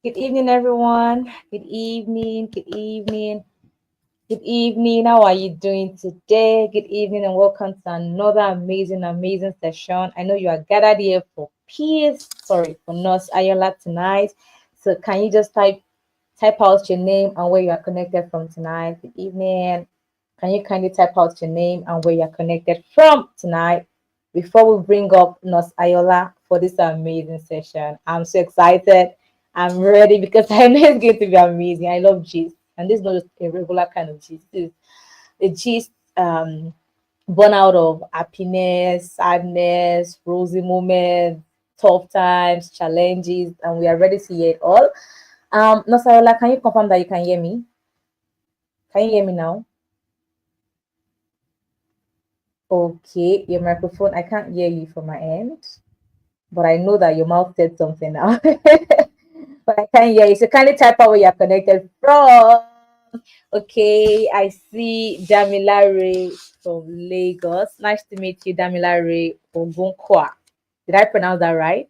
Good evening, everyone. Good evening. Good evening. Good evening. How are you doing today? Good evening, and welcome to another amazing session. I know you are gathered here for peace. Sorry, for Nurse Ayola tonight. So, can you just type out your name and where you are connected from tonight? Good evening. Can you kindly type out your name and where you're connected from tonight before we bring up Nurse Ayola for this amazing session? I'm so excited. I'm ready because I know it's going to be amazing. I love gist, and this is not just a regular kind of gist. This is a gist born out of happiness, sadness, rosy moments, tough times, challenges, and we are ready to hear it all. Nurse Ayola, can you confirm that you can hear me? Can you hear me now? Okay, your microphone, I can't hear you from my end, but I know that your mouth said something now. But I can't hear you. So kindly type out where you're connected from. Okay, I see Damilare from Lagos. Nice to meet you, Damilare Ogunkwa. Did I pronounce that right?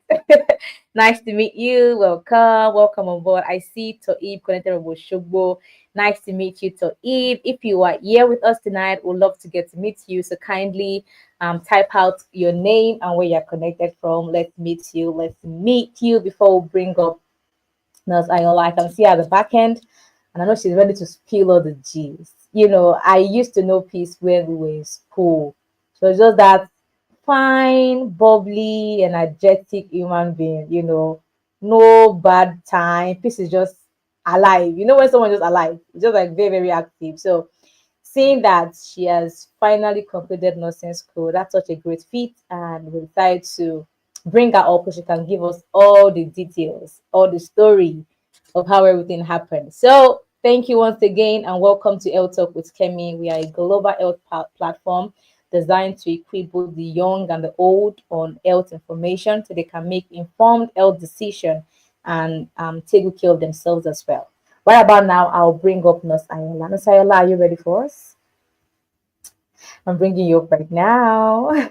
Nice to meet you. Welcome. Welcome on board. I see Toib connected with Shogbo. Nice to meet you, Toib. If you are here with us tonight, we'd love to get to meet you. So kindly type out your name and where you're connected from. Let's meet you. Let's meet you before we bring up Nurse Ayola. I can see her at the back end, and I know she's ready to spill all the G's. I used to know Peace when we were in school. So it's just that fine, bubbly, energetic human being, no bad time. Peace is just alive. You know when someone is just alive, it's just like very, very active. So seeing that she has finally completed nursing school, that's such a great feat, and we decided to bring her up so she can give us all the details, all the story of how everything happened. So thank you once again, and welcome to Health Talk with Kemi. We are a global health platform designed to equip both the young and the old on health information so they can make informed health decisions and take good care of themselves as well. Right about now, I'll bring up Nurse Ayola. Nurse Ayola, are you ready for us? I'm bringing you up right now.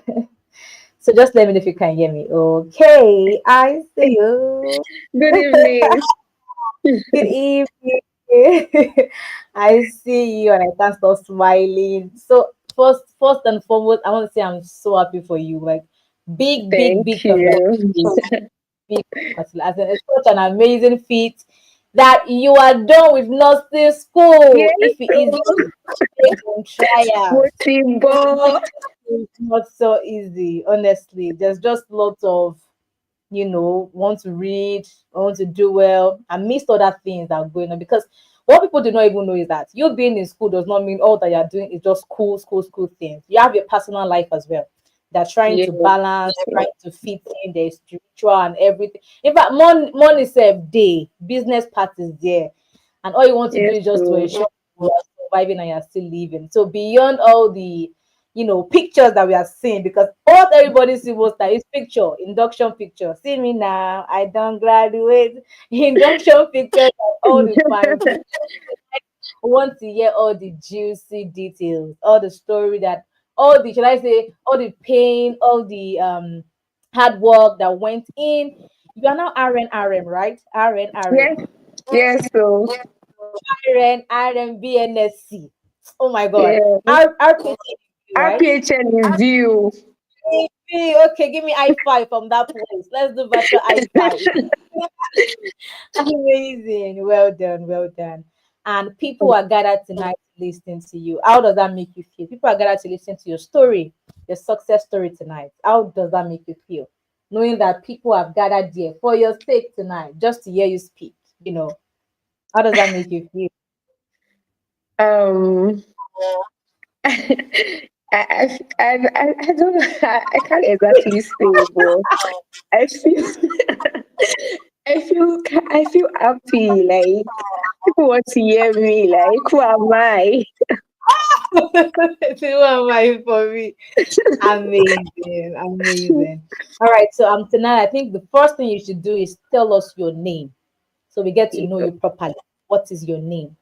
So just let me know if you can hear me. Okay, I see you. Good evening. Good evening. I see you and I can't stop smiling. So first and foremost, I want to say I'm so happy for you. Like big Thank you. congratulations. Big congratulations. It's such an amazing feat that you are done with nursing school. Yes, If it is so on trial. Motibo. It's not so easy, honestly. There's just lots of want to read, want to do well, and missed other things that are going on. Because what people do not even know is that you being in school does not mean all that you're doing is just school things. You have your personal life as well. They're trying Yes, to balance, trying to fit in their spiritual and everything. In fact, money save day, business part is there, and all you want to do yes, is just to so ensure you are surviving and you're still living. So beyond all the pictures that we are seeing, because what everybody see most that is picture, induction picture. See me now, I don't graduate. Induction pictures and all the fine pictures. Want to hear all the juicy details, all the story that all the should I say all the pain, all the hard work that went in. You are now RM, right? RN. yes, yes, so RN BNSC. Oh my god. yeah. RPT, right? RPHN is due. Okay, give me high five from that place. Let's do virtual high five. Amazing. Well done, well done. And people are gathered tonight listening to you. How does that make you feel? People are gathered to listen to your story, your success story tonight. How does that make you feel? Knowing that people have gathered here for your sake tonight, just to hear you speak, how does that make you feel? Um, I don't know. I can't exactly say, but I feel I feel happy. Like people want to hear me. Like who am I? Who am I for me? Amazing. All right, so tonight I think the first thing you should do is tell us your name so we get to know you properly. What is your name?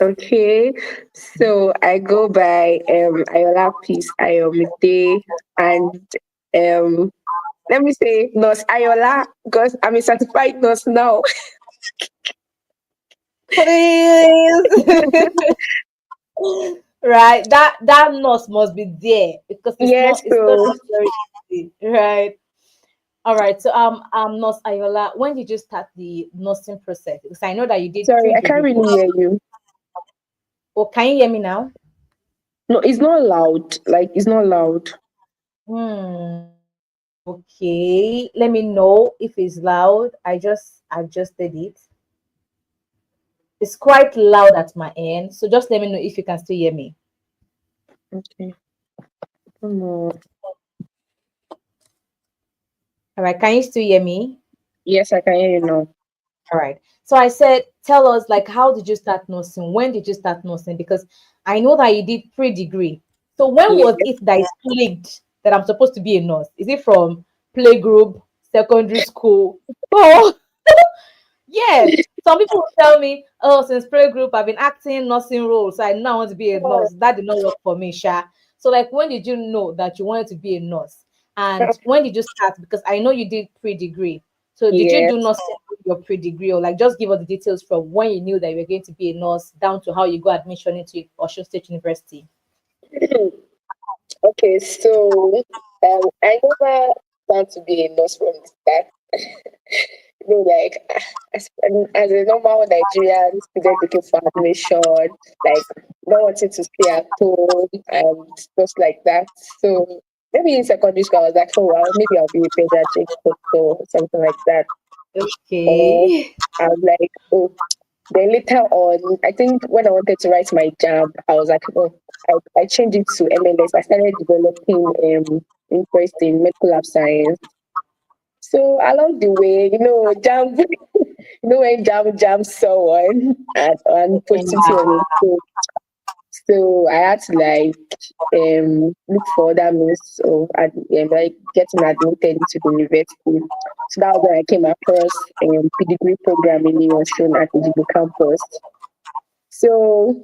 Okay, so I go by Ayola Peace Ayomide, and um let me say Nurse Ayola because I'm a certified nurse now. Please. Right. That nurse must be there because Yes, it's not so very easy. Right. All right. So Nurse Ayola, when did you start the nursing process? Because I know that you did sorry, I can't pre-degree for. really hear you. Oh, can you hear me now? No, it's not loud. Like it's not loud. Hmm. Okay. Let me know if it's loud. I just adjusted it. It's quite loud at my end. So just let me know if you can still hear me. Okay. No. All right. Can you still hear me? Yes, I can hear you now. All right. So I said, tell us, like, how did you start nursing? When did you start nursing? Because I know that you did pre-degree. So when Yeah. was it that it clicked that I'm supposed to be a nurse? Is it from playgroup, secondary school? Oh, yes. Some people will tell me, oh, since playgroup, I've been acting nursing roles. So I now want to be a nurse. That did not work for me, Sha. So, like, when did you know that you wanted to be a nurse? And when did you start? Because I know you did pre-degree. So did you do Yes. nursing with your pre-degree, or like just give us the details from when you knew that you were going to be a nurse down to how you got admission into Osun State University? Okay, so I never planned to be a nurse from the start. Like as a normal Nigerian student looking for admission, like not wanting to stay at home and stuff like that. So maybe in secondary school, I was like, oh, well, maybe I'll be a pediatric doctor or something like that. Or Okay. I was like, oh, then later on, I think when I wanted to write my jam, I was like, oh, I changed it to MLS. I started developing interest in medical lab science. So along the way, jam, when jam someone and positivity Yeah. on it. So I had to like look for other means of like getting admitted into the university. So that was when I came across degree program in New Osun at the Jibu campus. So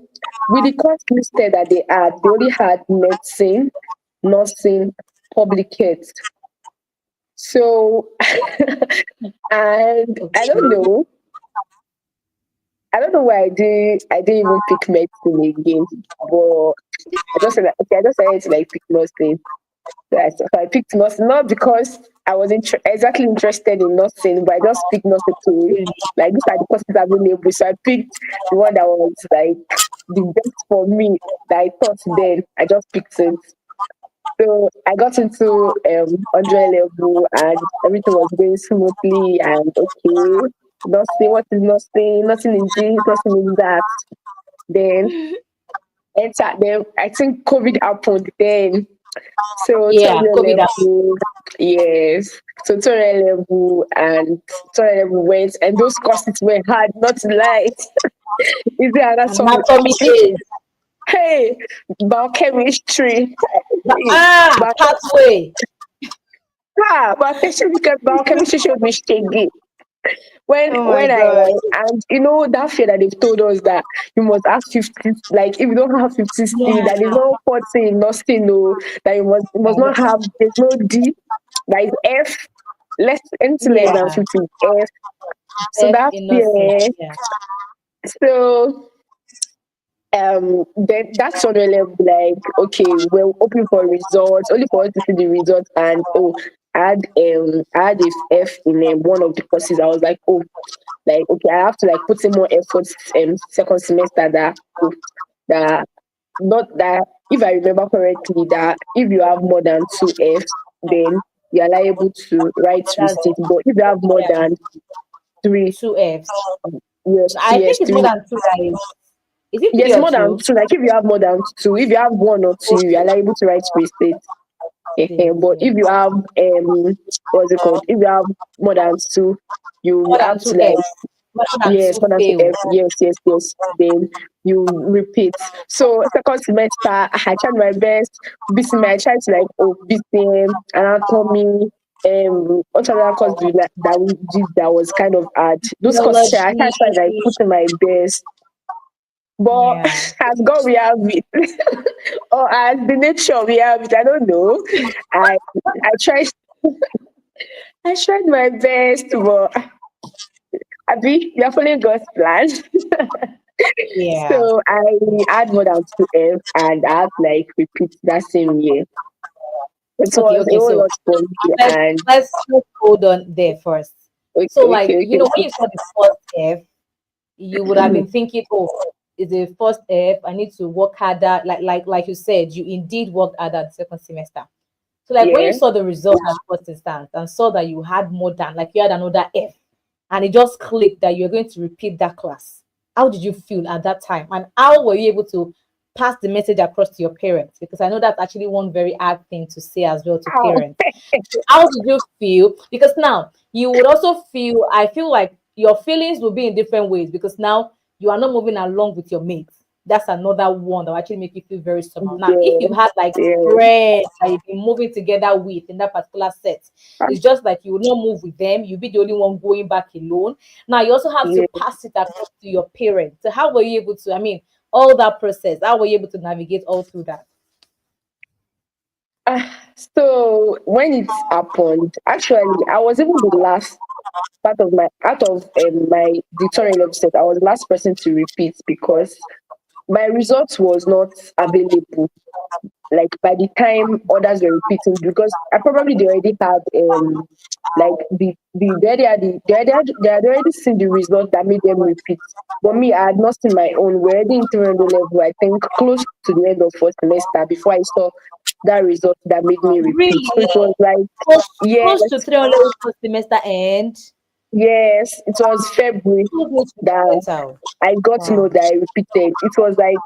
with the course listed that they only had medicine, nursing, public health. So and Okay. I don't know why I didn't even pick medicine again. But I just said, okay, I just decided to like pick nursing. So I picked nursing not because I was exactly interested in nursing, but I just picked nursing to like these are the courses available. So I picked the one that was like the best for me that I thought then. I just picked it. So I got into 100 level and everything was going smoothly and okay. Nothing, what is nothing? Nothing is this, nothing is that. Then then I think COVID happened then. So Yeah, 200 COVID. level, yes. So 200 level and 200 level went, and those courses were hard, not to lie. Is there anatomy? Anatomy days. Hey, biochemistry. Hey, bio- Pathway. biochemistry showed me shaggy. Oh my When I god. like, and that fear that they've told us that you must have 50, like if you don't have 50C, Yeah. that is not 40 in nothing, no, that you must not have, there's no D, that is F, anything less than Yeah. 50 is F. So F that innocent. fear, Yeah. so then that's on the level like okay we're open for results only for us to see the results and I had a F in one of the courses. I was like, oh, like okay, I have to like put in more effort second semester that that not that if I remember correctly that if you have more than two F then you're liable to write That's receipt, but if you have more yeah. than three, Two Fs. I yes think it's more three. than two guys. Is it three Yes, or more than two? two. Like if you have more than two, if you have one or two, you are liable to write receipt. But Okay. if you have what's it called? If you have more than two, you More than have to two like Fs. More than yes, two more than two fail. F. Yes, yes, yes. Then you repeat. So second semester, I tried my best. BCM, I tried to like BCM, anatomy. What other course do you like that we did that was kind of hard? Those courses, I Biology. tried to like put in my best. But Yeah. as God we have it, or as the nature we have it, I don't know. I I tried I tried my best, but Abby, you're following God's plan. Yeah. So I had more than 2F and I had to like repeat that same year. It Okay, was a okay. whole So lot for me let's and let's hold on there first. okay, So like, okay, you okay. know, when you saw the first F, you would have been thinking, oh, it's the first F, I need to work harder. Like you said, you indeed worked harder the second semester. So like when you Yeah. saw the result at first instance and saw that you had more than, like, you had another F, and it just clicked that you're going to repeat that class, how did you feel at that time? And how were you able to pass the message across to your parents? Because I know that's actually one very hard thing to say as well to Ow. parents. So how did you feel? Because now you would also feel, I feel like your feelings will be in different ways because now you are not moving along with your mates. That's another one that will actually make you feel very somehow. Now, if Yeah, you had like yeah. friends that you've been moving together with in that particular set, it's just like you will not move with them. You'll be the only one going back alone. Now, you also have to Yeah. pass it across to your parents. So, how were you able to, I mean, all that process, how were you able to navigate all through that? So when it happened, actually, I was even the last part of my out of my the 211 set. I was the last person to repeat because my results was not available. Like by the time others were repeating, because I probably they already had like they already had they had already seen the result that made them repeat. But me, I had not seen my own. We're already in 300 level. I think close to the end of first semester before I saw that result that made me repeat. Really? So it was like Close, yes, close to 300 for semester end. yes, it was February Goodness will be that better. I got to know Wow. that I repeated. It was like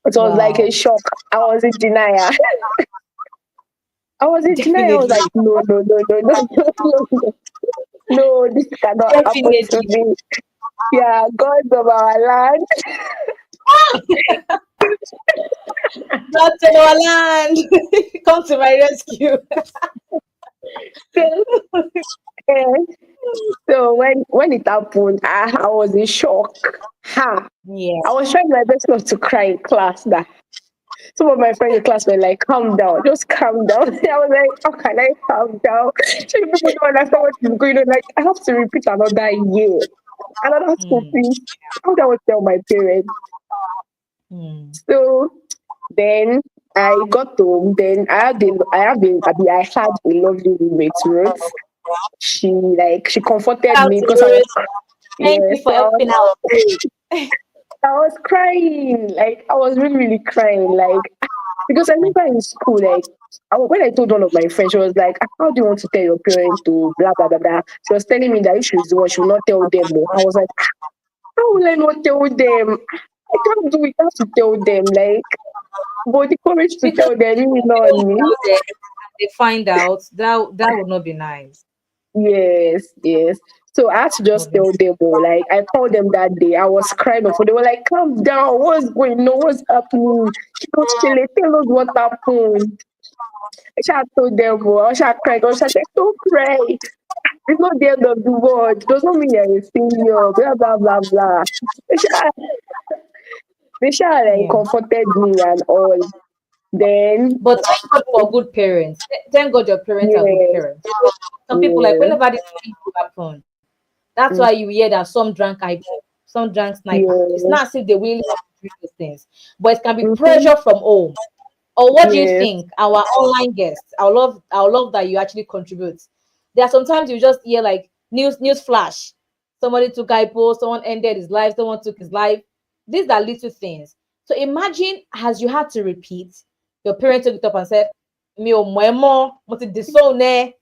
a Wow. shock. I was in denial. I was in denial. I was Definitely. like, no, no, no, no, no, no, no, no, no, this cannot happen to Definitely. me. Yeah, gods of our land. God to our land. Come to my rescue. So, eh, so when it happened, I was in shock. Ha! Yeah. I was trying my best not to cry in class. That some of my friends in class were like, "Calm down, just calm down." I was like, "How can I calm down?" So people don't understand what is going on. Like, I have to repeat another year, another school Hmm. fees. How do I tell my parents? Hmm. So then I got home. Then I had a lovely roommate, Ruth. She comforted Shout me to because I was Ruth. Thank yes, you for helping out. I was crying. Like I was really, really crying. Like because I My remember in God. school, like when I told one of my friends, she was like, "How do you want to tell your parents to blah blah blah blah?" She was telling me that if she's the one, she will not tell them. Oh. I was like, "How will I not tell them? I can't do it. I have to tell them." Like, but the courage to Because tell them, you if you know don't me. tell them, they find out, that would not be nice. Yes, yes. So I had to Would just be tell them, oh, like I called them that day. I was crying before they were like, "Calm down. What's going on? What's happening? Don't tell us what happened." I should have told them, oh, I should have cried. I should have said, "Don't cry. It's not the end of the world. It does not mean you're a failure." Blah blah blah blah. They should have, they should have like Yeah. comforted me and all. Then But thank God for good parents. Thank God your parents are good yes, parents. You know, some people, like, yes, whenever this thing will happen, that's mm, why you hear that some drank IPO, some drank sniper. It's yes, not as if they really have to do those things, but it can be mm-hmm, pressure from home. Or what do you yes, think? Our online guests, I love that you actually contribute. There are sometimes you just hear like news flash. Somebody took IPO, someone ended his life, someone took his life. These are little things. So imagine as you had to repeat, your parents took it up and said, "Me o mo mo ti disown eh.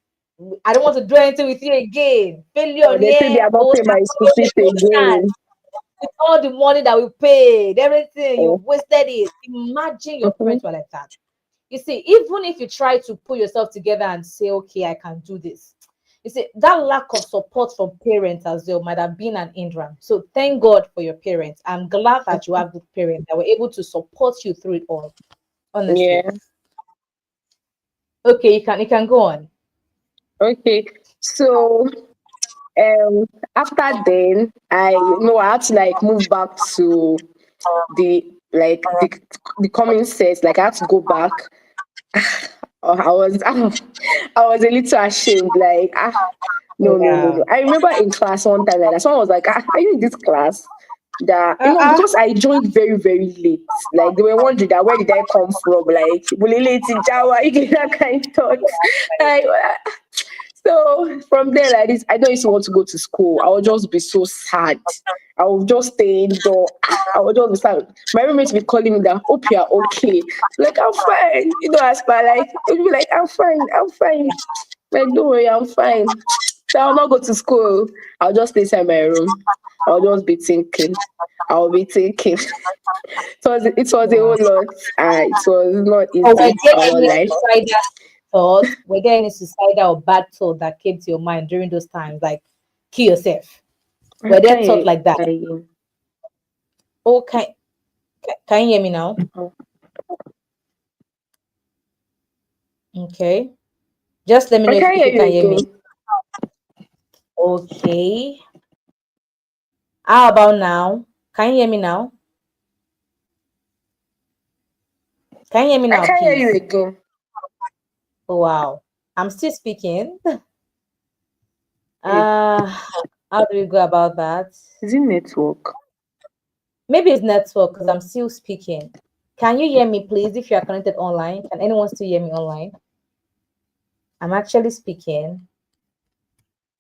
I don't want to do anything with you again. Failure or they say they yeah. are not Oh, paying my school fees again. with all the money that we paid, everything you Oh, wasted it." Imagine your mhm. parents were like that. You see, even if you try to put yourself together and say, okay, I can do this, you see, that lack of support from parents as well might have been an hindrance. So thank God for your parents. I'm glad that you have good parents that were able to support you through it all. Honestly. Yeah. Okay, you can go on. Okay. So um after then I had to like move back to the the coming sets. Like I had to go back. Oh, I was I was a little ashamed. Like No, no, no, Yeah. no. I remember in class one time like that. Someone was like, "Are you in this class?" That Uh-uh. because I joined very, very late. Like they were wondering that where did I come from? Like really late in Java, you get that kind of thoughts. I, so from there, like this, I don't used to want to go to school. I would just be so sad. I would just stay indoor. I would just be sad. My roommates be calling me that, hope you're okay. Like, I'm fine. As per like, it would be like, I'm fine, I'm fine. Like, don't worry, I'm fine. So I'll not go to school. I'll just stay inside my room. I'll just be thinking. I'll be thinking. It was a whole lot. It was not Or were easy. there I won't any lie. suicidal thoughts? Were there any suicidal or bad thought that came to your mind during those times? Like kill yourself. I Were there thoughts can't. like that? Oh, can you hear me now? Okay. Just let me I know if, can't if hear you you can hear me. again. Okay. How about now? Can you hear me now? Can you hear me I now, can't hear you please? again. Oh, wow. I'm still speaking. Hey, Uh, how do we go about that? is it network? Maybe it's network because I'm still speaking. Can you hear me, please, if you are connected online? Can anyone still hear me online? I'm actually speaking.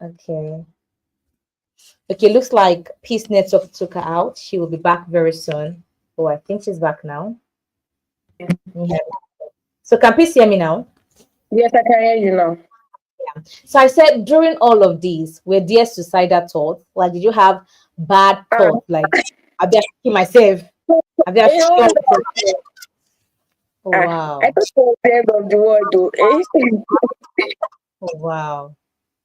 Okay. Okay, looks like Peace Network took her out. She will be back very soon. Oh, I think she's back now. Yeah. So can Peace hear me now? Yes, I can hear you now. So I said during all of these, were there suicidal thoughts? Like, did you have bad Ah, thoughts? Like, I've been asking myself, I've been you know, asking. Oh I wow. thought it was the end of the world, though. Eh? Oh wow.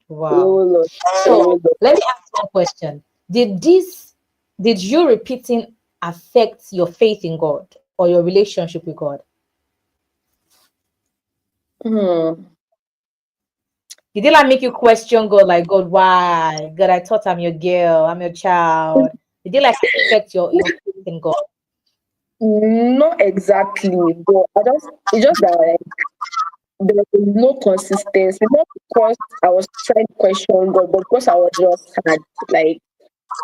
Wow. Oh Lord, So oh Lord. let me ask one question. Did you repeating affect your faith in God or your relationship with God? Hmm. Did it like make you question God, like God, why? God, I thought I'm your girl, I'm your child. Did it like affect your faith in God? Not exactly, but it's just that like, there was no consistency. Not because I was trying to question God, but because I was just sad. Like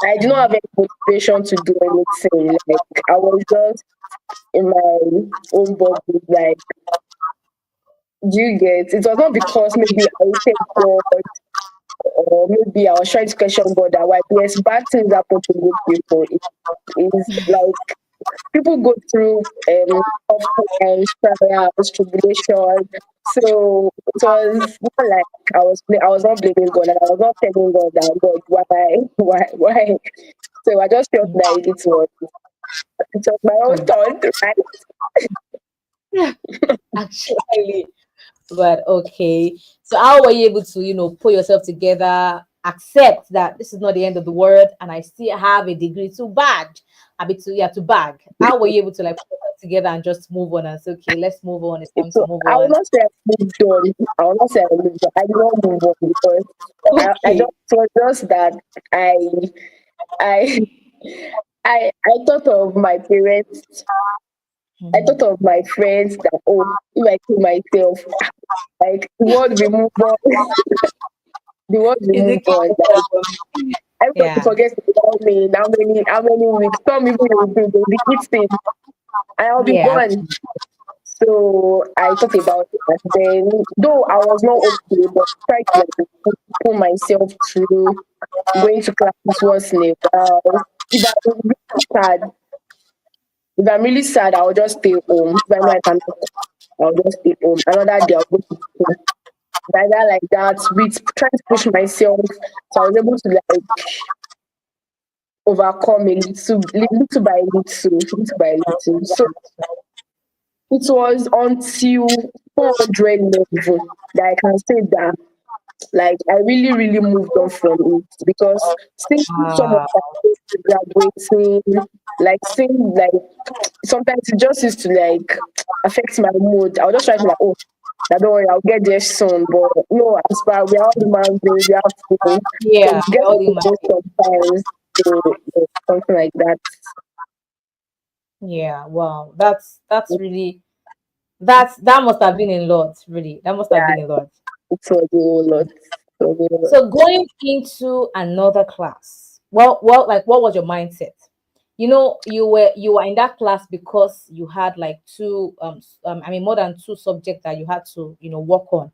I did not have any motivation to do anything. Like I was just in my own bubble. Like, do you get? It was not because maybe I hated God or maybe I was trying to question God that why yes, bad things happen to good people. It is like people go through tough times, trials, tribulation. So it was not like I was not blaming God and I was not telling God that God why why. So I just felt like it was my own turn, right? Actually, but okay. So how were you able to, pull yourself together, accept that this is not the end of the world, and I still have a degree to bag, to bag. How were you able to like put yourself together and just move on and say, okay, let's move on. It's time to So move I will on. not say I moved on. I will not say I moved on. I did not move on because I just Okay. it was just that I I I thought of my parents. I thought Mhm. of my friends that if I kill myself, like the world will move on. The world will Is move it on. Like everybody yeah. forgets about me in how many weeks. Some even will be eating and I'll be Yeah. gone. So I thought about that. Then, though I was not okay, but tried to like, pull myself through going to classes once in a while. If I'm really sad, if I'm really sad, I'll just stay home. If I know I can, I'll just stay home. Another day, I'll go to school. Either like that, with trying to push myself, so I was able to like overcome a little by little by little. So it was until 400 level that I can say that like I really, really moved on from it because seeing some of Wow. my friends graduating, like seeing like sometimes it just used to like affect my mood. I'll just try to like, oh, now don't worry, I'll get there soon. But no, as far we are all human beings, we have to Yeah. get All to in my know sometimes something like that. yeah. Wow. That's really that must have been a lot, really. That must have Yeah, been a lot. it was a whole lot. So, So going into another class, like what was your mindset? You were in that class because you had like I mean more than two subjects that you had to work on.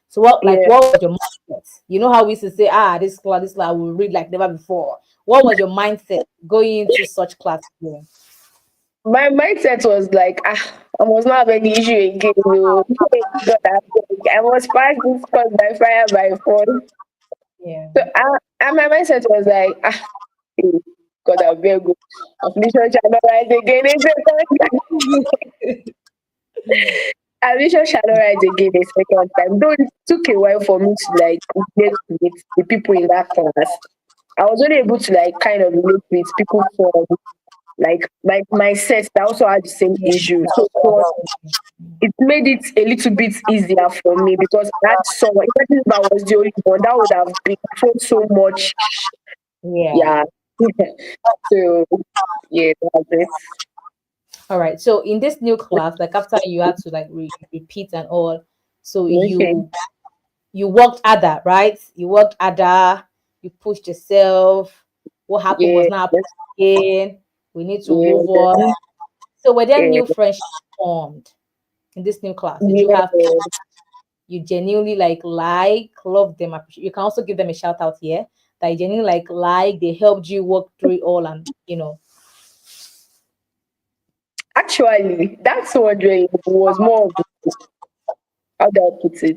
So yeah. what was your mindset? You know how we used to say, this class will read like never before. What was your mindset going into such class? Yeah. My mindset was like, I must not have any issue again. No. God, I must pass this course by fire by force. Yeah. So, and my mindset was like, hey, God, I'm very good. Affliction shall not rise again. Affliction shall not rise again a second time. Though it took a while for me to like relate with the people in that class. I was only able to like kind of relate with people from like my set that also had the same Yeah. issue. So it made it a little bit easier for me because I had someone, even if I was the only one, that would have been so much. Yeah. Yeah. So yeah, that's it. All right. So in this new class, like after you had to like repeat and all, so Okay. you worked harder, right? You worked harder, you pushed yourself. What happened Yeah, was not happening again. We need to move yeah, on. So were there yeah, new friendships formed in this new class? Did you yeah. have people you genuinely love them, appreciate? You can also give them a shout out here that you genuinely they helped you work through it all and Actually, that's what really was more of, how do I put it?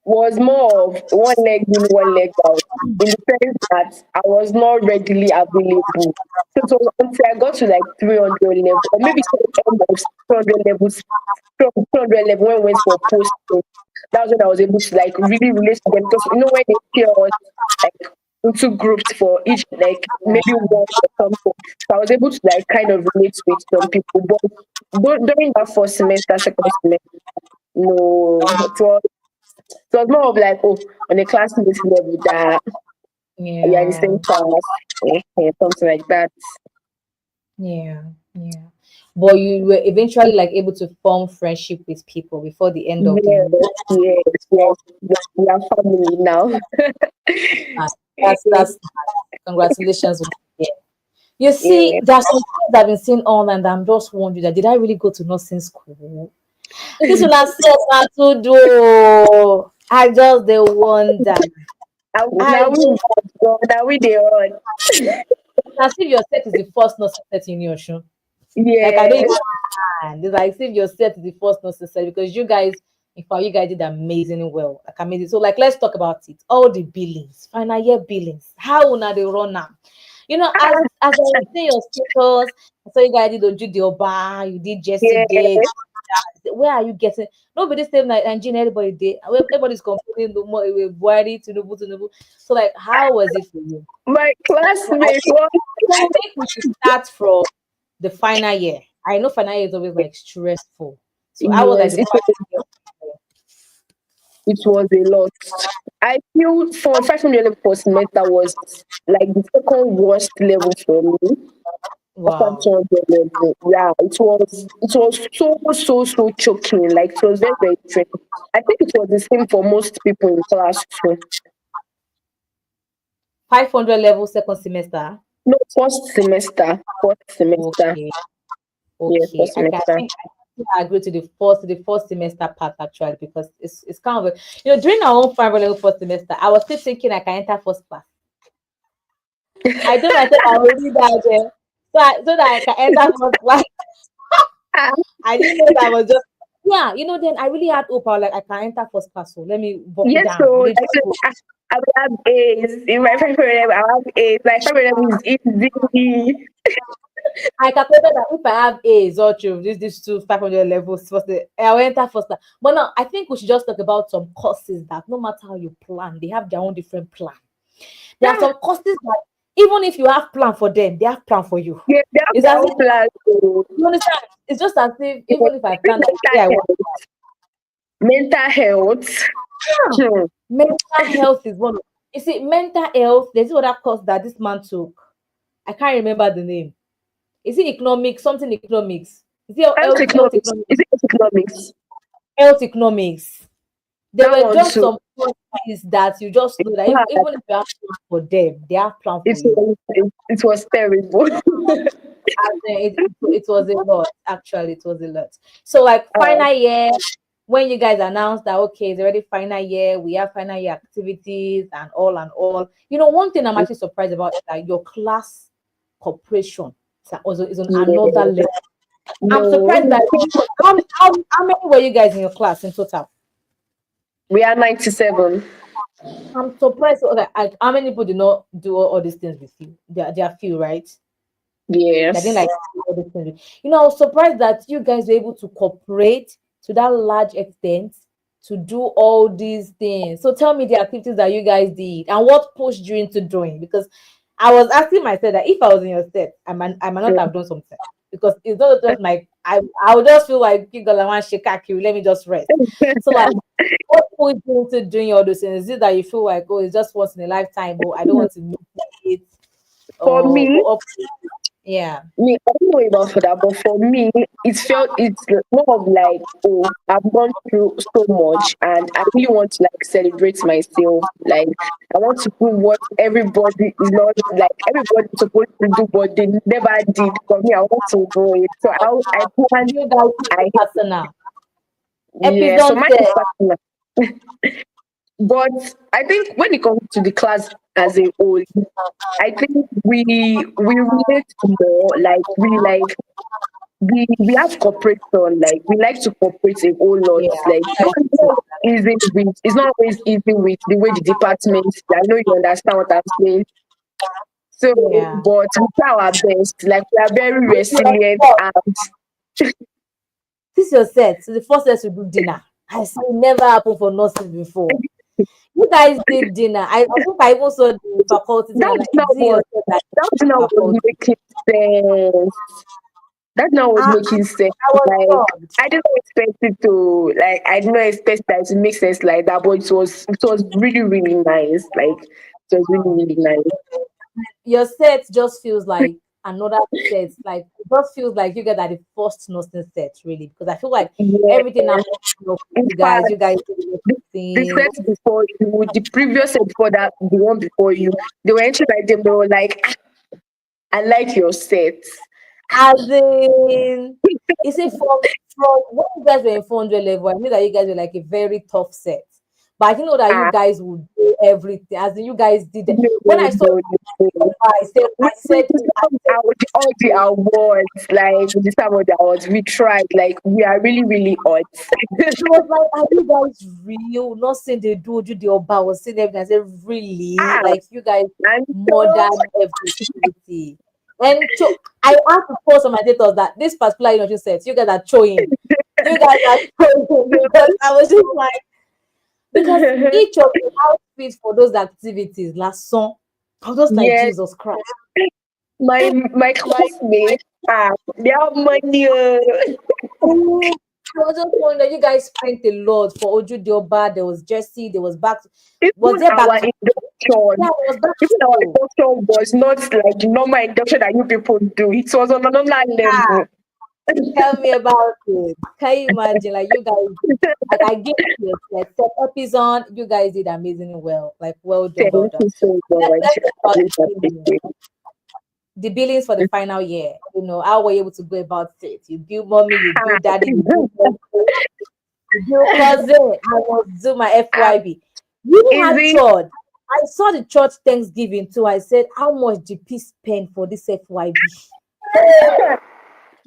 Was more of one leg in, one leg out, in the sense that I was not readily available. So it was until I got to like 300 level, or maybe almost 200 levels, 200 level when we went for posting. That was when I was able to like really relate to them because when they pair us like into groups for each like maybe one or something. So I was able to like kind of relate with some people. But during that first semester, second semester, no, it was more of like, oh, on a classmate level that you're in the yeah. same class, something like that. Yeah, yeah. But you were eventually able to form friendship with people before the end of the Yes, year. yes, yes. We are family now. Ah, that's congratulations. Once again. You see, Yeah. there's some things I've been seeing online that I'm just wondering that did I really go to nursing school? This one I said not to do. I just the wonder. I Now we just now we they on. as if your set is the first nursing set in your show. Like I don't even Yes. understand. It's like if your set is the first necessary because you guys, in fact, you guys did amazingly well. Like amazing. So let's talk about it. All the billings, final year billings. How now they run now? As I was seeing your status, I saw you guys did Oju the Oba, you did Jesse Gate. Yes. Where are you getting? Nobody's saying like Nigeria, everybody did. Everybody's complaining the more with Buhari, Tinubu. So how was it for you? My I classmate think, was I think we should start from the final year. I know final year is always stressful. So I was like yes, the final year. it was a lot. I feel for 500 level per semester was like the second worst level for me. After Wow. 200 level, yeah, it was so choking. Like it was very very stressful. I think it was the same for most people in class too. 500 level second semester. No, first semester. Okay. Yeah, Okay. first I semester. think I agree to the first semester part actually because it's kind of during our own 500 level first semester, I was still thinking I can enter first class. I told myself I will do that so that I can enter first class. Ah, I didn't know that was just then I really had hope. I was like, I can enter first class, so let me buckle yes, down. so Let me like just go. I will have A's in my 500 level. I have A's. Like 500 level is easy. I calculated that if I have A's or true, these two 500 levels first, I will enter first class. But now I think we should just talk about some courses that no matter how you plan, they have their own different plan. There are Ah, some courses that even if you have plan for them, they have plan for you. yeah, they have It's their as if own plans. So, you understand. It's just as if yeah, even if I this plan that today I want mental health. Hmm. mental health is one of you see mental health. There's other course that this man took. I can't remember the name. Is it economics? Something economics? Is it Health health economics. economics? Is it economics? Health economics. There That were one just too. some. is that you just know that even if you have plan for them, they have plan for you. It was terrible. And it was a lot. Actually, it was a lot. So like uh, final year, when you guys announced that okay, it's already final year, we have final year activities and all and all. You know, one thing I'm actually surprised about is that your class cooperation is on another yeah. level. I'm No, surprised that how many were you guys in your class in total? we are 97. I'm surprised. Okay, how many people did not do all these things with you? There are few, right? I didn't Yes. like all these things. You know, I was surprised that you guys were able to cooperate to that large extent to do all these things. So tell me the activities that you guys did and what pushed you into doing. Because I was asking myself that if I was in your set, I might not have done something. Because it's not just my I would just feel like you got one shikaki, let me just rest. So like what pushed you into doing all those things? Is it that you feel like, oh, it's just once in a lifetime, but I don't want to miss it, For me, yeah. I don't know about for that, but for me, it's more of like, oh, I've gone through so much, and I really want to like celebrate myself. Like, I want to do what everybody is not like. Everybody's supposed to do, but they never did. For me, I want to do it. So I plan. You guys keep I it personal. Yeah. So Episode mine is said, personal. But I think when it comes to the class as a whole, I think we relate more. Like we have cooperation. Like we like to cooperate a whole lot. yeah, Like it's not always easy with the way the department. I know you understand what I'm saying. So, yeah. but we try our best. Like we are very This your resilient set. and This your set. So the first set we do dinner. I said it never happened for nurses before. You guys did dinner. I think I even saw the faculty thing. I'm that's like, not is it your what set that that's the not what faculty? making sense. That now was making sense. I was Like shocked. I didn't expect it to like I didn't expect that to make sense like that, but it was really, really nice. Like it was really, really nice. Your set just feels like another set. Like it just feels like you guys are the first nursing set, really. Because I feel like Yeah. everything happened for In you guys fact, did the everything. set before you, the previous set before that, the one before you, they were entering like them, they were like, "Ah, I like your set." As in, is it from when you guys were in 400 level? I knew that you guys were like a very tough set, but I didn't know that you Ah, guys would do everything. As in, you guys did it. no, When I saw, no, no. We deserve all the awards, like we deserve all the awards. We tried, like we are really, really hot. I was like, are you guys real? Not saying they do the Oba, I was saying everything. I said, really? Ah, Like you guys and more than so everything. And I have to post on my status that this particular set, you guys are showing. You guys are showing because I was just like, because each of the outfits for those activities last song, I was just like, yeah, Jesus Christ. my classmates, they have money. I was just wondering, you guys spent a lot for Oju Dioba. There was Jesse, there was back. Was Even there back our to induction, Yeah, it was back to even our school. induction was not like the normal induction that you people do. It was on another Ah, level. tell me about it. Can you imagine? Like you guys, like I give you like set episode, you guys did amazingly well. Like well done, well Thank done. you so Let's much. talk I about really the billings. appreciate The billings for the final year. You know, how were you able to go about it? You build mommy, you build daddy, you build it. uncle, you build cousin. I was do my Um, FYB. You is had it? church. I saw the church Thanksgiving too. I said, how much did P spend for this FYB? That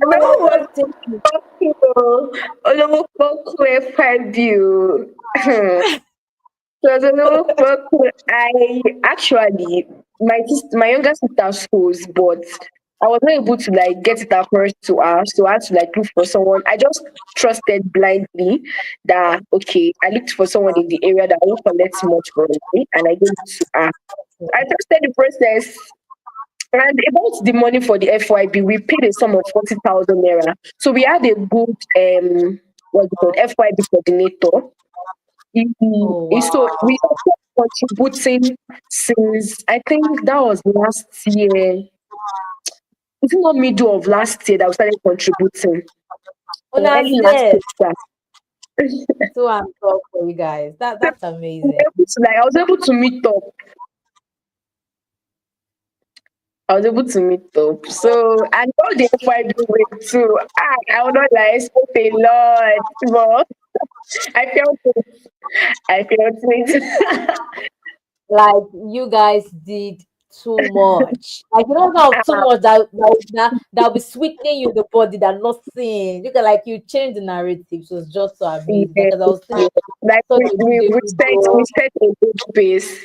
Oh, I was just thinking, possible. Olówó pọ́kú FIBU. So Olówó pọ́kú, I actually my younger sister schools, but I was not able to like get it across to her. So I had to like look for someone. I just trusted blindly that okay, I looked for someone in the area that won't collect much from me and I gave it to her. I trusted the process. And about the money for the FYB, we paid a sum of 40,000 naira. So we had a good what's it called FYB coordinator. oh So wow. we started contributing since I think that was last year. It's not middle of last year that we started contributing or Una early last said, year. So I'm proud for you guys. That's amazing. I was able to meet up. I was able to meet up. So, and all the info I do with too. I would not like expect a lot, but I felt it. I felt it. Like you guys did too much. Like you don't know too much that'll be sweetening you in the body that nothing. You can like you change the narrative. It was just so amazing. Yes, Because I was thinking yes. Like such a we beautiful girl, set a good pace.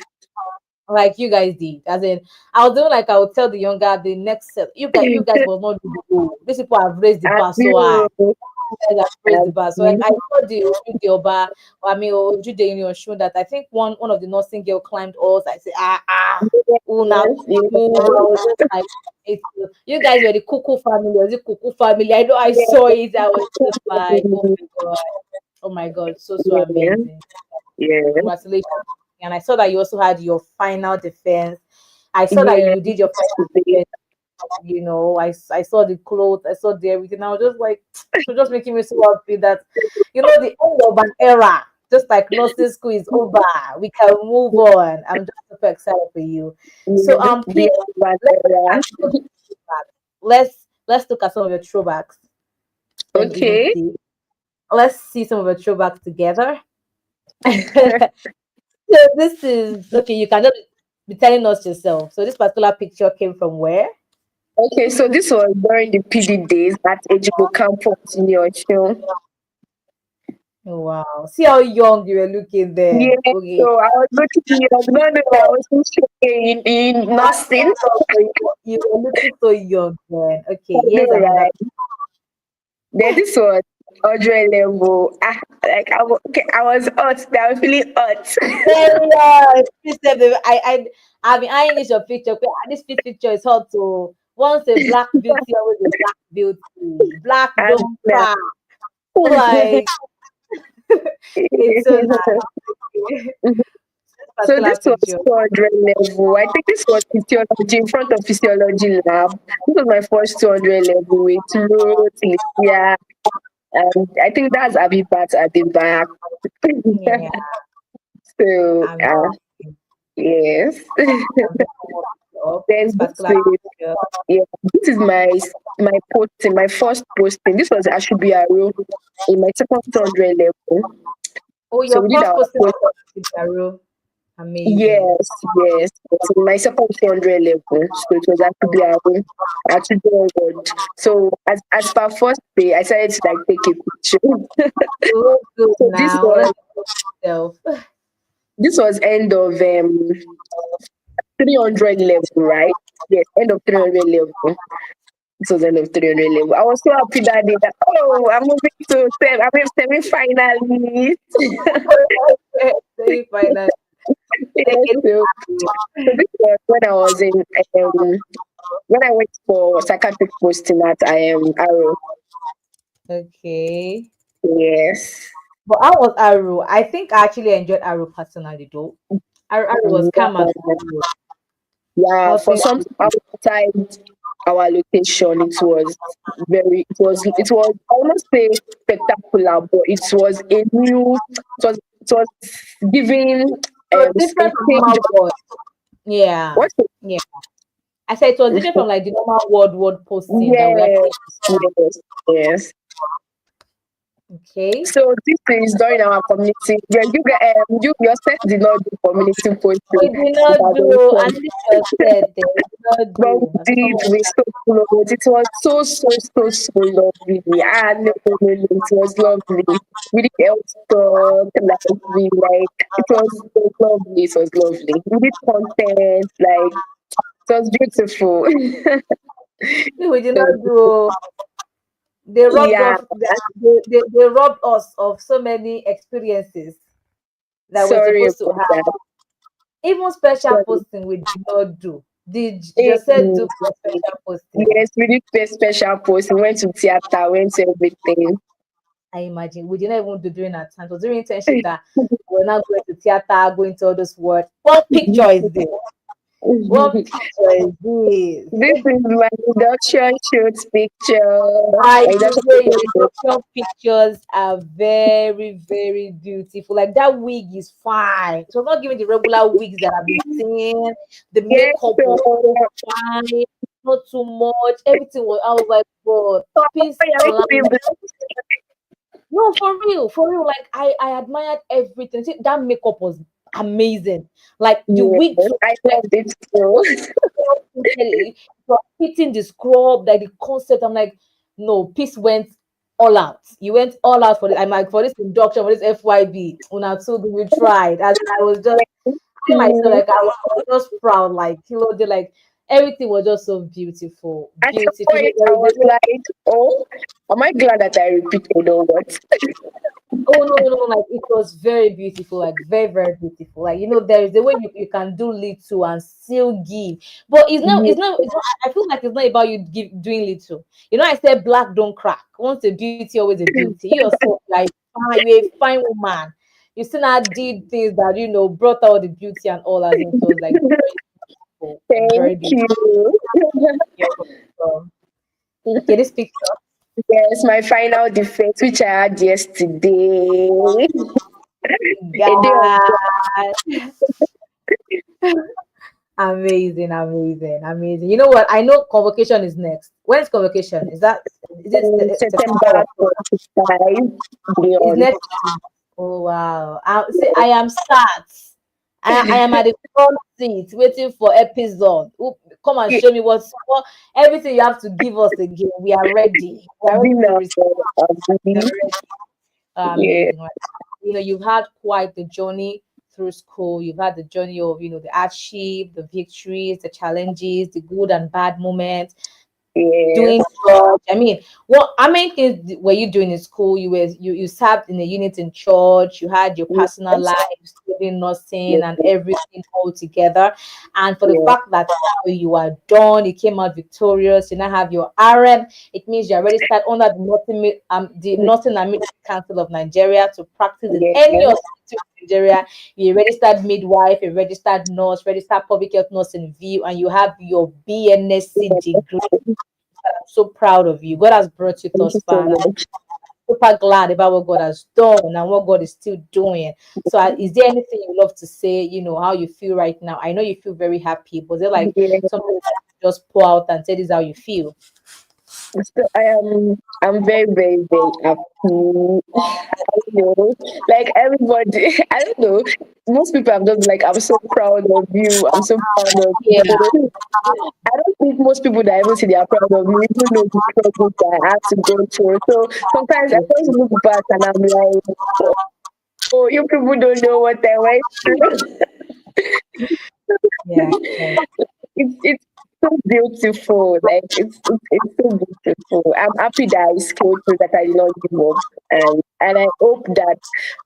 like you guys did. As in, I was doing like I would tell the younger the next set. You guys was not do the goal. These people have raised the As bar so high. you, Guys have raised as the bar. So like you. I saw the Ojude Oba, I mean Ojude Union show that I think one of the nursing girl climbed us. I said, Una. Yes, yes, I was just like you guys were the Kuku family, was it Kuku family? I know I yes, saw it. I was just like, oh my god, so yes, amazing. yes, Congratulations. And I saw that you also had your final defense. I saw that yes. you did your final Today. defense. I saw the clothes, I saw the everything. I was just like, it was just making me so happy that, the end of an era, just like nursing school is over. We can move on. I'm just super excited for you. So, Yes, please, the let's look at Bandera. some of the throwbacks. Let's look at some of your throwbacks. Let me even Okay. see. Let's see some of your throwbacks together. So this is okay. You cannot be telling us yourself. So this particular picture came from where? Okay, so this was during the PD days at Ejibo campus in Oshun. Wow. See how young you were looking then. Yeah, Okay. so I was looking young. No, no, I was still in nursing. You were looking so young then. I Okay, know, here's another. right? Then this was 100 level. Okay, I was hot. I was feeling hot. Yeah, I've been eyeing this your picture. Okay, this picture is hot to once a black beauty, always a black beauty. Black And don't cry. Like it's so nice. This so particular this was picture. 200 level. I think this was physiology in front of physiology lab. This was my first 200 level with Ruth, Lydia, and I think that's Abibat at the back. Yeah, So, I'm yes. I'm just up this Then particular picture. yeah, this is my posting, my first posting. This was Ashubiaro in my second 200 level. Oh, So your we did first our posting post. was Garo. Amazing. Yes, yes. So my second 200 level. So it was Ashubiaro, Ashubiaro. So as per first day, I decided to like take a picture. Look good So now. Let's look yourself. this was end of 300 level, right? Yes, end of 300 level. This was end of 300 level. I was so happy that day that, oh, I'm moving to semi-finalist. Say final. Yes, Okay. so this was when I was when I went for psychiatric posting at Arrow. Okay. Yes. But how was Aru? I think I actually enjoyed Aru personally though. Aru was calm and Yeah, cool. yeah, for Nothing. some outside our location, it was almost say spectacular, but it was giving So a different from change. normal world. Yeah. What? Yeah. I said it was different from like the normal word posting that we Yes, actually yes, yes. okay. So this is during our community. Yeah, your set did not do community We posting did not do evaluation, and this was said they did not but do. we did. We so close. It was so lovely. No, no, no, no, it was lovely. We did health talk, it was lovely. It was lovely. We did content, like it was beautiful. We did So, not do. They robbed yeah, off. They robbed us of so many experiences that we're sorry supposed to about have. that. Even special Sorry. posting we did not do. Did Eh, Joseph do special posting? Yes, we did pay special post. We went to theater, went to everything. I imagine we didn't even do during our time. It was during internship that we're not going to theater, going to all those words. What picture is this? What picture is This this? is my induction shoot picture. I My induction swear your picture. induction pictures are very, very beautiful. Like that wig is fine. So not giving the regular wigs that I've been seeing. The Yes, makeup so was so fine, not too much. Everything was. I was like, God, oh, peace you're and making me love. No, for real, for real. Like I admired everything. See, that makeup was amazing. Like the wig yes, too, I like love this too. it was hitting the scrub, like the concept. I'm like, no, peace went all out. You went all out for this. I'm like, for this induction, for this FYB. Una too, we tried. As I was just I myself, Hmm. like I was just proud, like like everything was just so beautiful, At some beautiful. point, I was like, oh, am I glad that I repeated or what? Oh no, no, no, like it was very beautiful, like very, very beautiful. Like there is a way you can do little and still give. But Yes, it's not I feel like it's not about you doing little. I said black don't crack. Once a beauty, always a beauty. You yourself, like fine, you're a fine woman. You still not did things that brought out the beauty and all as it was like very beautiful, like thank very beautiful. you. Yeah. Okay, this picture. Yes, my final defense, which I had yesterday. A day of God. Amazing, amazing, amazing. You know what? I know convocation is next. When's convocation? Is it September or September October? 25 It's beyond. next week. Oh wow. See, I am sat. I am at the front seat waiting for episode. Come and show me what everything you have to give us again. We are ready. We are ready to Dinner, receive. We are Abi. ready. Yeah, Amazing. Right? You've had quite the journey through school. You've had the journey of, the hardship, the victories, the challenges, the good and bad moments, yeah, doing church. I mean, what how many things were you doing in school? You served in a unit in church, you had your personal yes, life, studying nursing yes, and everything all together. And for the yes, fact that now you are done, you came out victorious, you now have your RM, it means you already start under the Nursing and Midwifery Council of Nigeria to practice in yes, any hospital in Nigeria. You registered midwife, a registered nurse, registered public health nurse in view, and you have your BNSC yes. degree. I'm so proud of you. God has brought you Thank thus you so far. And I'm much. super glad about what God has done and what God is still doing. So, is there anything you love to say? How you feel right now? I know you feel very happy, but is there like Yeah. something that you just pour out and say this is how you feel? So I'm very, very, very happy. I don't know. Like everybody, I don't know. Most people have just been like, I'm so proud of you. I'm so proud of Yeah, you. I don't think most people that even say they are proud of me even know the struggles that I have to go through. So sometimes I just look back and I'm like, oh, you people don't know what I went through. yeah, yeah. It's so beautiful. Like it's so beautiful. I'm happy that I scaled through, that I did not give up. And I hope that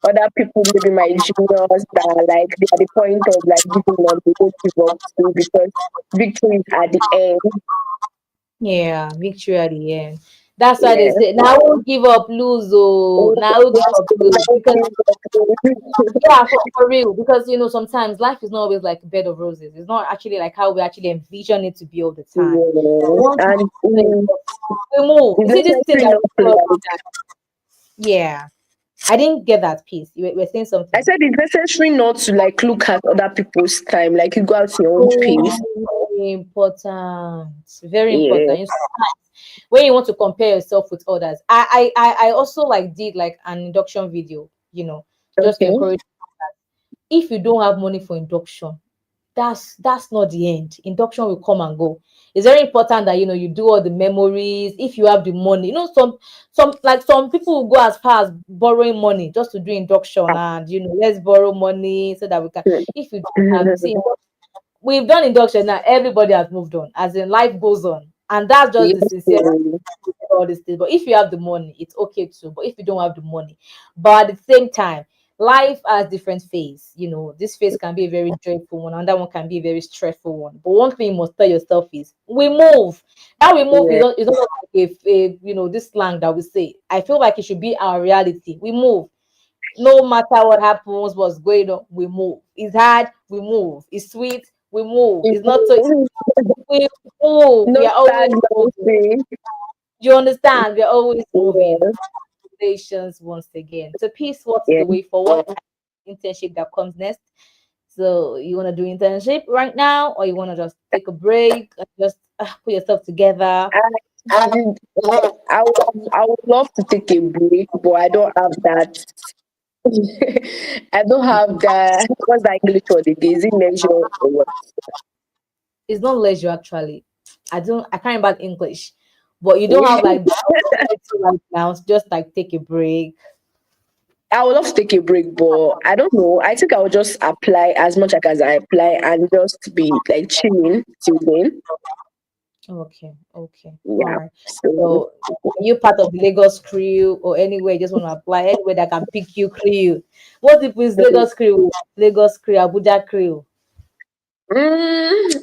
other people, maybe my juniors that are like they are the point of like giving up, they don't give up too, because victory is at the end. Yeah, victory at the end. That's why they Yeah. say, now won't give up, lose. Oh, Oh, now won't give yes, up, to lose. never Because give up. yeah, for real. Because sometimes life is not always like a bed of roses. It's not actually like how we actually envision it to be all the time. Yes. Once And we move, you it's see this thing necessary that not we to call like. yeah. I didn't get that piece. You were saying I something. said it's necessary not to like look at other people's time. Like you go at your own pace. Very important. Very Yeah. important. When you want to compare yourself with others, I also like did like an induction video. Just to Okay. encourage. If you don't have money for induction, that's not the end. Induction will come and go. It's very important that you do all the memories if you have the money. Some people will go as far as borrowing money just to do induction, and let's borrow money so that we can. If you don't have, see, we've done induction now, everybody has moved on, as in life goes on, and that's just the Yes. sincere all these things. But if you have the money, it's okay too. But if you don't have the money, but at the same time, life has different phase. This phase can be a very joyful one, and that one can be a very stressful one. But one thing you must tell yourself is we move. That we move Yeah. is not like this slang that we say. I feel like it should be our reality. We move. No matter what happens, what's going on, we move. It's hard, we move. It's sweet, We move. It's not so. Mhm. We move. No We are always moving. stagnancy. Do you understand? We are always moving. Yeah, Congratulations once again. So, peace. What's yeah. the way forward? Internship that comes next. So, you want to do internship right now, or you want to just take a break and just put yourself together? I, I would love to take a break, but I don't have that. I don't have that. What's that English word again? Is it leisure or what? It's not leisure actually. I can't remember English, but you don't have like the opportunity right now. To just like take a break. I would love to take a break, but I don't know. I think I will just apply as much as I apply and just be like chilling till then. Okay, okay, all Yeah. right. So So, are you part of the Lagos crew or anywhere you just want to apply anywhere that can pick you crew? What if it's Lagos crew, Lagos crew, Abuja crew? mm,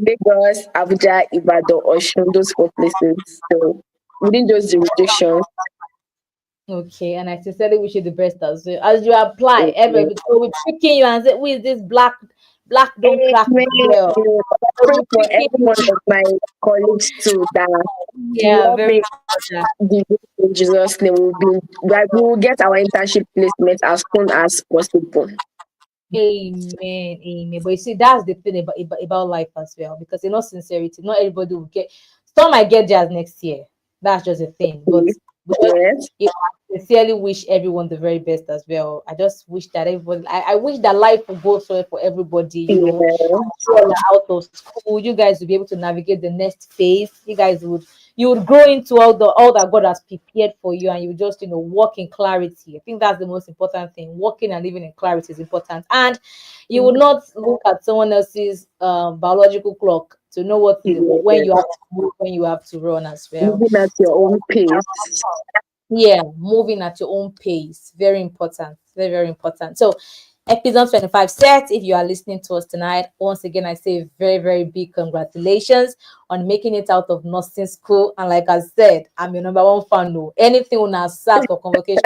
Lagos, Abuja, Ibadan, Oshun, those four places. So within those jurisdictions, Okay, and I sincerely wish you the best as well. As you apply, amen. will be picking you and say, "Who is this black don't crack Amen. girl?" I They'll pray be for picking every you. one of my colleagues too that Yeah, love very it. important. In Jesus' name, we will get our internship placement as soon as possible. Amen, amen. But you see, that's the thing about life as well, because in all sincerity, not everybody will get. Some might get theirs next year. That's just a thing. But we just, Yes. I sincerely wish everyone the very best as well. I just wish that everybody. I wish that life would go well for everybody. You know, Yes. you all are out of school. You guys will be able to navigate the next phase. You would grow into all that God has prepared for you, and you just walk in clarity. I think that's the most important thing. Walking and living in clarity is important, and you would not look at someone else's biological clock to know when Yes. you have to move, when you have to run as well. Moving at your own pace. Yeah, moving at your own pace. Very important. Very, very important. So, episode 25 set. If you are listening to us tonight, once again, I say very, very big congratulations on making it out of nursing school. And like I said, I'm your number one fan. No, anything on our SAT for convocation,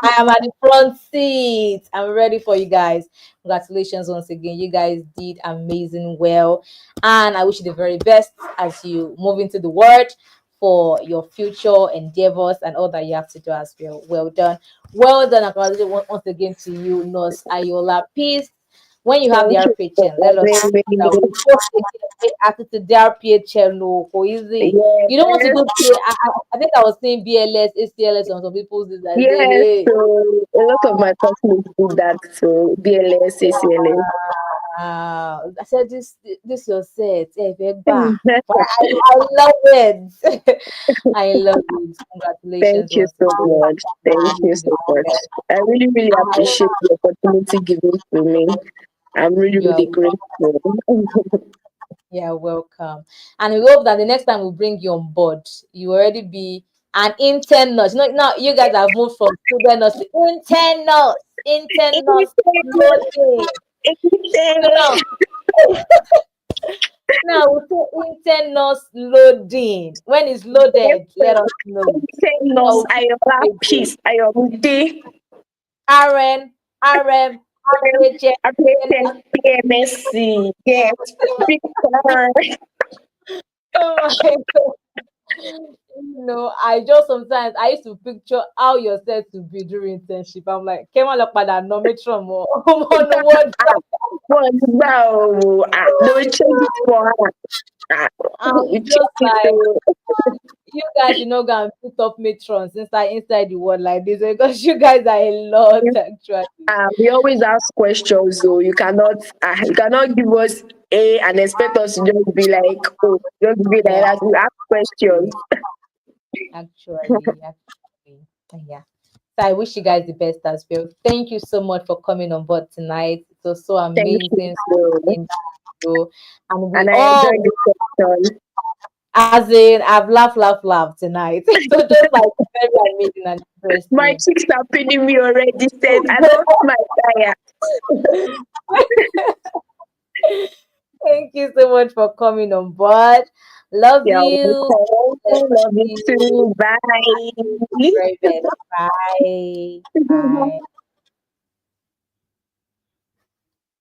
I am at the front seat. I'm ready for you guys. Congratulations once again. You guys did amazing well. And I wish you the very best as you move into the world for your future endeavors and all that you have to do as well. Well done. Well done. And congratulations once again to you, Nurse Ayola. Peace. When you have the Thank you for RPHN, let us having know that we me. post it after the RPHN. No, go easy. You don't want to Yes. do I think I was saying BLS, ACLS on some people's this. I say, Yes. hey, So a lot of my classmates do that. So BLS, ACLS. I said this your set. Eh, Begba. But I love it. I love it. Thank Congratulations you once so again. much. Thank I wish you you the so much. best. I really, really And appreciate the opportunity given to me. I'm really, you're really grateful. Yeah, welcome. And we hope that the next time we bring you on board, you already be an intern nurse. Now you guys have moved from student nurse to intern nurse loading. So now we say intern nurse loading. When it's loaded, let us know. So Nos we'll keep Ayola you updated. Peace Ayomide RN, RM, RPHN. Updated PMSC. Yes, Victor. Oh my God. I just sometimes I used to picture how your set to be during internship. I'm like, came on up by that no metro more on the word. Well, no, they will change it for her. We I'm change just it like, to you guys should not go and put up matrons inside the world like this because you guys are a lot actually. we always ask questions, so you cannot give us A and expect us to just be like, oh, just be like Yeah, that. We ask questions. actually. Yeah. So I wish you guys the best as well. Thank you so much for coming on board tonight. It was so Thank you amazing. so. And we And I all enjoyed the session. As in, I've laughed tonight. So just like very amazing and My interesting. cheeks are paining me already. Said I lost my tire. Thank you so much for coming on board. Love Yeah, you. Let's love you see you too. Bye. very best. Bye. Bye.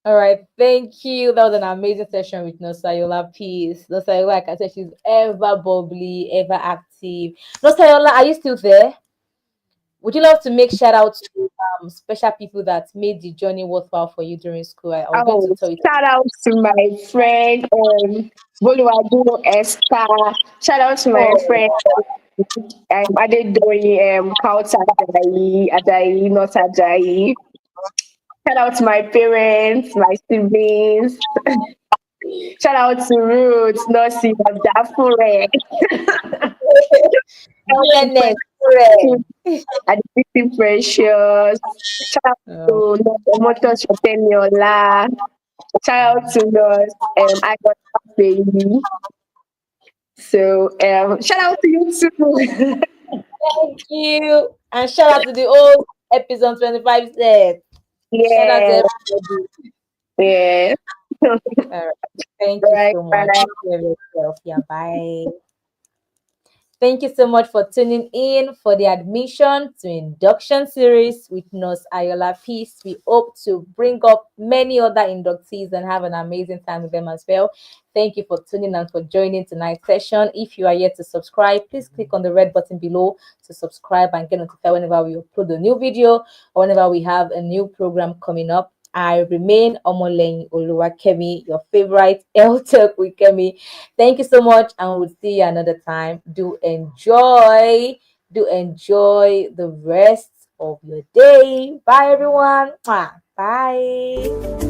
All right, thank you. That was an amazing session with Nosayola. Peace. Nosayola, like I said, she's ever bubbly, ever active. Nosayola, are you still there? Would you love to make shout outs to special people that made the journey worthwhile for you during school? I was going to Oh, tell you. shout out to my friend Boluwadu Esther. Shout out to my Oh, friend Adedoyin Kauta Ajayi, not Ajayi. Shout out to my parents, my siblings. Shout out to Roots, Nosi, Dafure. Shout out to dearness, Precious, friend. Aditi Precious. Shout out Oh, to Motors Shotemiola. Shout out to us, I got baby. So shout out to you too. thank you. And shout out to the old episode 25 set. Shout out to Yeah, everybody. yeah. All right. Thank you Right, so much. right. Take care of yourself. Yeah, bye. Thank you so much for tuning in for the admission to induction series with Nurse Ayola Peace. We hope to bring up many other inductees and have an amazing time with them as well. Thank you for tuning and for joining tonight's session. If you are yet to subscribe, please click on the red button below to subscribe and get notified whenever we upload a new video or whenever we have a new program coming up. I remain Omolein Oluwakemi, your favorite L Tech with Kemi. Thank you so much, and we'll see you another time. Do enjoy the rest of your day. Bye, everyone. Mwah. Bye.